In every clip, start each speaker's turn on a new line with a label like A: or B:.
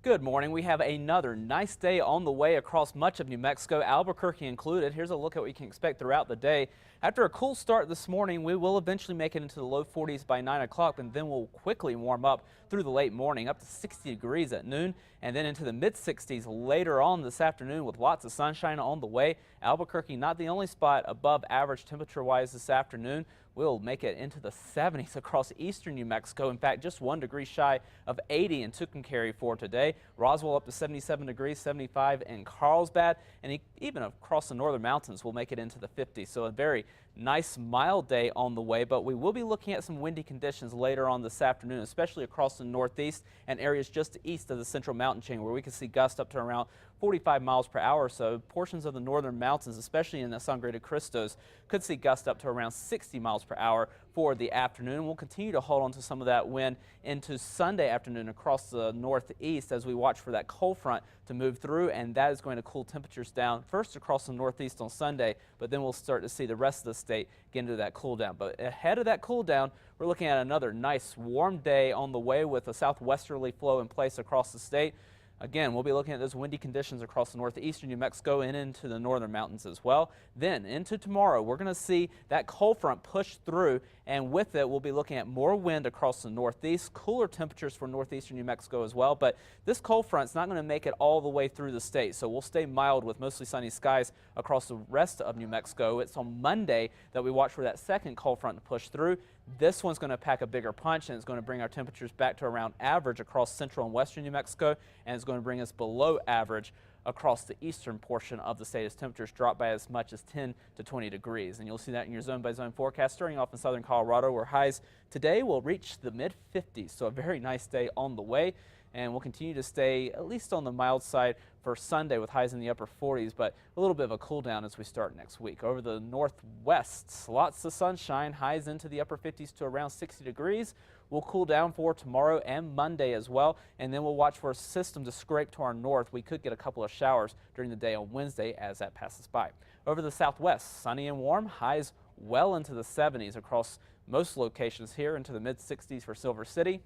A: Good morning. We have another nice day on the way across much of New Mexico, Albuquerque included. Here's a look at what you can expect throughout the day. After a cool start this morning, we will eventually make it into the low 40s by 9 o'clock, and then we'll quickly warm up through the late morning, up to 60 degrees at noon, and then into the mid 60s later on this afternoon with lots of sunshine on the way. Albuquerque not the only spot above average temperature-wise this afternoon. We'll make it into the 70s across eastern New Mexico. In fact, just 1 degree shy of 80 in Tucumcari for today. Roswell up to 77 degrees, 75 in Carlsbad, and even across the northern mountains we'll make it into the 50s. So a very nice mild day on the way, but we will be looking at some windy conditions later on this afternoon, especially across the northeast and areas just east of the central mountain chain where we can see gusts up to around 45 miles per hour or so. Portions of the northern mountains, especially in the Sangre de Cristos, could see gusts up to around 60 miles per hour for the afternoon. We'll continue to hold on to some of that wind into Sunday afternoon across the northeast as we watch for that cold front to move through, and that is going to cool temperatures down first across the northeast on Sunday, but then we'll start to see the rest of the state get into that cool down. But ahead of that cool down, we're looking at another nice warm day on the way with a southwesterly flow in place across the state. Again, we'll be looking at those windy conditions across the northeastern New Mexico and into the northern mountains as well. Then into tomorrow, we're going to see that cold front push through, and with it, we'll be looking at more wind across the northeast, cooler temperatures for northeastern New Mexico as well. But this cold front's not going to make it all the way through the state, so we'll stay mild with mostly sunny skies across the rest of New Mexico. It's on Monday that we watch for that second cold front to push through. This one's going to pack a bigger punch, and it's going to bring our temperatures back to around average across central and western New Mexico, and it's going to bring us below average across the eastern portion of the state as temperatures drop by as much as 10 to 20 degrees. And you'll see that in your zone by zone forecast starting off in southern Colorado, where highs today will reach the mid 50s. So a very nice day on the way. And we'll continue to stay at least on the mild side for Sunday with highs in the upper 40s, but a little bit of a cool down as we start next week. Over the northwest, lots of sunshine, highs into the upper 50s to around 60 degrees. We'll cool down for tomorrow and Monday as well, and then we'll watch for a system to scrape to our north. We could get a couple of showers during the day on Wednesday as that passes by. Over the southwest, sunny and warm, highs well into the 70s across most locations here, into the mid 60s for Silver City.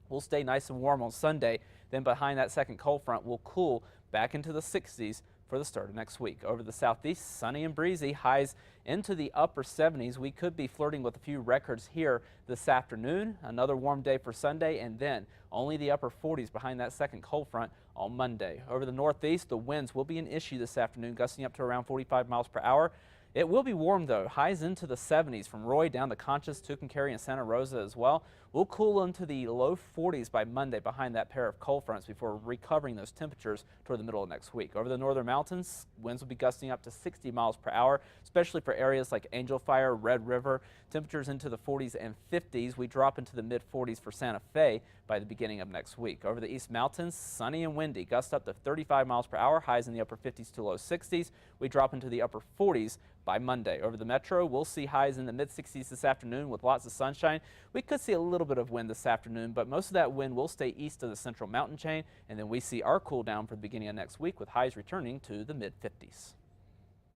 A: We'll stay nice and warm on Sunday. Then behind that second cold front, we'll cool back into the 60s for the start of next week. Over the southeast, sunny and breezy, highs into the upper 70s. We could be flirting with a few records here this afternoon. Another warm day for Sunday, and then only the upper 40s behind that second cold front on Monday. Over the northeast, the winds will be an issue this afternoon, gusting up to around 45 miles per hour. It will be warm though, highs into the 70s from Roy down to Conchas, Tucumcari, and Santa Rosa as well. We'll cool into the low 40s by Monday behind that pair of cold fronts before recovering those temperatures toward the middle of next week. Over the northern mountains, winds will be gusting up to 60 miles per hour, especially for areas like Angel Fire, Red River. Temperatures into the 40s and 50s. We drop into the mid 40s for Santa Fe by the beginning of next week. Over the east mountains, sunny and windy, gusts up to 35 miles per hour, highs in the upper 50s to low 60s. We drop into the upper 40s by Monday. Over the metro, we'll see highs in the mid 60s this afternoon with lots of sunshine. We could see a little bit of wind this afternoon, but most of that wind will stay east of the central mountain chain, and then we see our cool down for the beginning of next week with highs returning to the mid 50s.